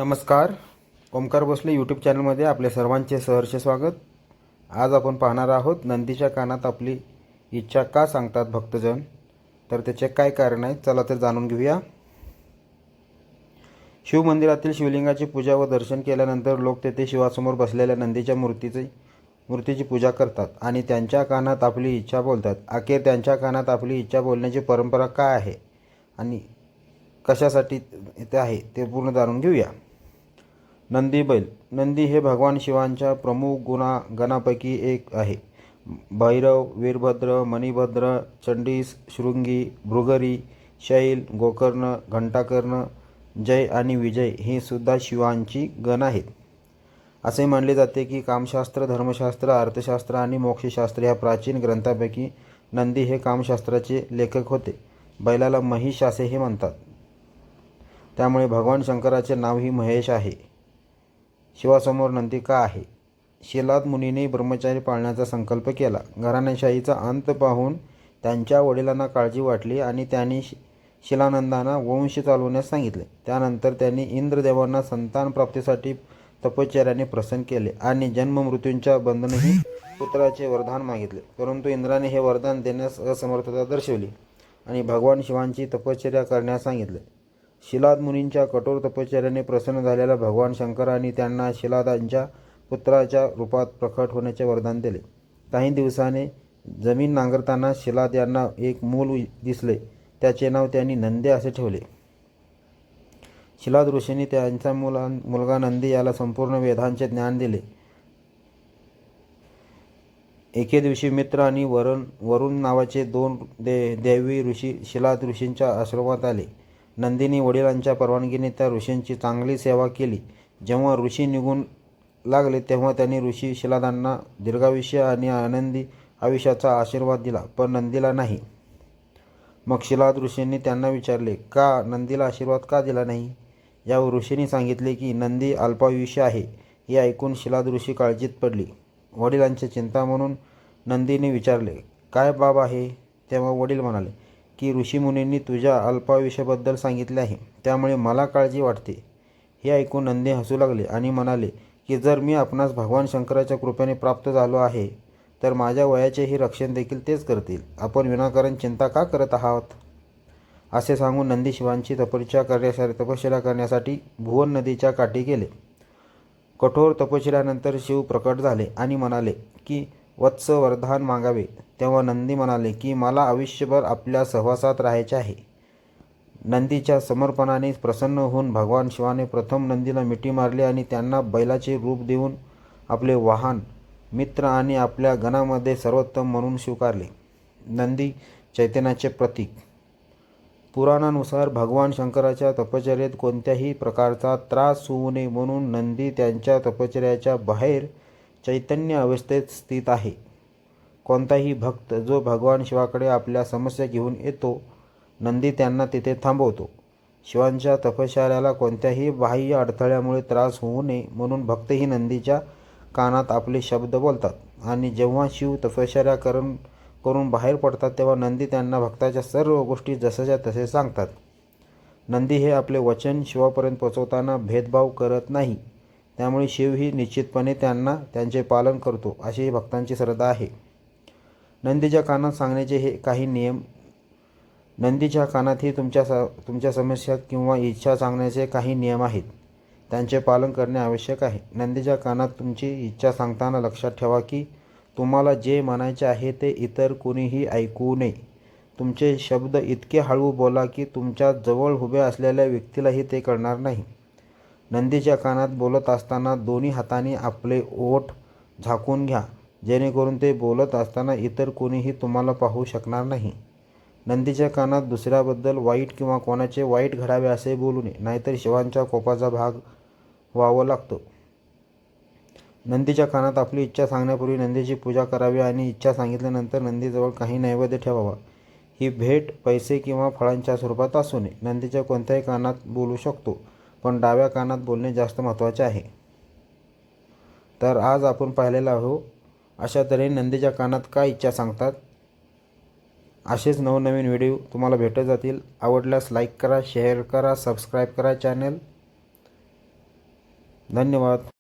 नमस्कार. ओमकार भोसले यूट्यूब चॅनलमध्ये आपले सर्वांचे सहर्ष स्वागत. आज आपण पाहणार आहोत नंदीच्या कानात आपली इच्छा का सांगतात भक्तजन, तर त्याचे काय कारण आहे चला तर जाणून घेऊया. शिवमंदिरातील शिवलिंगाची पूजा व दर्शन केल्यानंतर लोक तेथे शिवासमोर बसलेल्या नंदीच्या मूर्तीची पूजा करतात आणि त्यांच्या कानात आपली इच्छा बोलतात. अखेर त्यांच्या कानात आपली इच्छा बोलण्याची परंपरा काय आहे आणि कशासाठी ते आहे ते पूर्ण जाणून घेऊया. नंदी बैल. नंदी हे भगवान शिवांच्या प्रमुख गणापैकी एक आहे. भैरव, वीरभद्र, मणिभद्र, चंडीस, शृंगी, भृगरी, शैल, गोकर्ण, घंटाकर्ण, जय आणि विजय ही सुद्धा शिवांची गण आहेत. असे मानले जाते की कामशास्त्र, धर्मशास्त्र, अर्थशास्त्र आणि मोक्षशास्त्र या प्राचीन ग्रंथांपैकी नंदी हे कामशास्त्राचे लेखक होते. बैलाला महिष असेही म्हणतात, त्यामुळे भगवान शंकराचे नावही महेश आहे. शिवासमोर नंदी का आहे? शिलाद मुनीने ब्रह्मचारी पाळण्याचा संकल्प केला. घराणेशाहीचा अंत पाहून त्यांच्या वडिलांना काळजी वाटली आणि त्यांनी शिलानंदांना वंश चालवण्यास सांगितले. त्यानंतर त्यांनी इंद्रदेवांना संतान प्राप्तीसाठी तपश्चर्याने प्रसन्न केले आणि जन्ममृत्यूंच्या बंधनही पुत्राचे वरदान मागितले. परंतु इंद्राने हे वरदान देण्यास असमर्थता दर्शवली आणि भगवान शिवांची तपश्चर्या करण्यास सांगितले. शिलाद मुनींच्या कठोर तपश्चर्याने प्रसन्न झालेल्या भगवान शंकरांनी त्यांना शिलादांच्या पुत्राच्या रूपात प्रकट होण्याचे वरदान दिले. काही दिवसाने जमीन नांगरताना शिलाद यांना एक मूल दिसले. त्याचे नाव त्यांनी नंदी असे ठेवले. शिलाद ऋषींनी त्यांचा मुलगा नंदी याला संपूर्ण वेदांचे ज्ञान दिले. एके दिवशी मित्र आणि वरुण नावाचे दोन दैवी ऋषी शिलाद ऋषींच्या आश्रमात आले. नंदीने वडिलांच्या परवानगीने त्या ऋषींची चांगली सेवा केली. जेव्हा ऋषी निघून लागले तेव्हा त्यांनी ऋषी शिलादांना दीर्घायुष्य आणि आनंदी आयुष्याचा आशीर्वाद दिला, पण नंदीला नाही. मग शिलाद ऋषींनी त्यांना विचारले, का नंदीला आशीर्वाद का दिला नाही? यावर ऋषींनी सांगितले की नंदी अल्पायुष्य आहे. हे ऐकून शिलाद ऋषी काळजीत पडली. वडिलांची चिंता म्हणून नंदीने विचारले, काय बाब आहे? तेव्हा वडील म्हणाले की ऋषीमुनींनी तुझ्या अल्पायुष्याबद्दल सांगितले आहे, त्यामुळे मला काळजी वाटते. हे ऐकून नंदी हसू लागले आणि म्हणाले की जर मी आपणास भगवान शंकराच्या कृपेने प्राप्त झालो आहे तर माझ्या वयाचेही रक्षण देखील तेच करतील. आपण विनाकारण चिंता का करत आहात? असे सांगून नंदी शिवांची तपश्चर्या करण्यासाठी भुवन नदीच्या काठी गेले. कठोर तपश्चर्यानंतर शिव प्रकट झाले आणि म्हणाले की वत्स वरदान मागावे. तेव्हा नंदी म्हणाले की मला आयुष्यभर आपल्या सहवासात राहायचे आहे. नंदीच्या समर्पणाने प्रसन्न होऊन भगवान शिवाने प्रथम नंदीला मिठी मारली आणि त्यांना बैलाचे रूप देऊन आपले वाहन, मित्र आणि आपल्या गणामध्ये सर्वोत्तम म्हणून स्वीकारले. नंदी चैतन्याचे प्रतीक. पुराणानुसार भगवान शंकराच्या तपश्चर्येत कोणत्याही प्रकारचा त्रास होऊ नये म्हणून नंदी त्यांच्या तपश्चर्याच्या बाहेर चैतन्य अवस्थेत स्थित आहे. कोणताही भक्त जो भगवान शिवाकडे आपल्या समस्या घेऊन येतो, नंदी त्यांना तिथे थांबवतो. शिवांच्या तपश्चर्याला कोणत्याही बाह्य अडथळ्यामुळे त्रास होऊ नये म्हणून भक्तही नंदीच्या कानात आपले शब्द बोलतात आणि जेव्हा शिव तपश्चर्या करून बाहेर पडतात तेव्हा नंदी त्यांना भक्ताच्या सर्व गोष्टी जशाच्या तसे सांगतात. नंदी हे आपले वचन शिवापर्यंत पोहोचवताना भेदभाव करत नाही, त्यामुळे शिवही निश्चितपणे त्यांचे पालन करतो, अशी भक्तांची श्रद्धा आहे. नंदीच्या कानात सांगण्याचे हे काही नियम. नंदीच्या कानातही तुमच्या समस्या किंवा इच्छा सांगण्याचे काही नियम आहेत. त्यांचे पालन करणे आवश्यक आहे. नंदीच्या कानात तुमची इच्छा सांगताना लक्षात ठेवा की तुम्हाला जे म्हणायचे आहे ते इतर कोणीही ऐकू नये. तुमचे शब्द इतके हळू बोला की तुमच्या जवळ उभ्या असलेल्या व्यक्तीलाही ते कळणार नाही. नंदीच्या कानात बोलत असताना दोन्ही हातांनी आपले ओठ झाकून घ्या, जेणेकरून ते बोलत असताना इतर कोणीही तुम्हाला पाहू शकणार नाही. नंदीच्या कानात दुसऱ्याबद्दल वाईट किंवा कोणाचे वाईट घडावे असे बोलू नये, नाहीतर शिवांच्या कोपाचा भाग व्हावं लागतं. नंदीच्या कानात आपली इच्छा सांगण्यापूर्वी नंदीची पूजा करावी आणि इच्छा सांगितल्यानंतर नंदीजवळ काही नैवेद्य ठेवावा. ही भेट पैसे किंवा फळांच्या स्वरूपात असू नये. नंदीच्या कोणत्याही कानात बोलू शकतो, पण डाव्या कानात बोलणे जास्त महत्त्वाचे आहे. तर आज आपण पाहिलेलं आहोत अशा तऱ्हेने नंदीच्या कानात काय इच्छा सांगतात. असेच नवनवीन व्हिडिओ तुम्हाला भेटत जातील. आवडल्यास लाईक करा, शेअर करा, सबस्क्राईब करा चॅनल. धन्यवाद.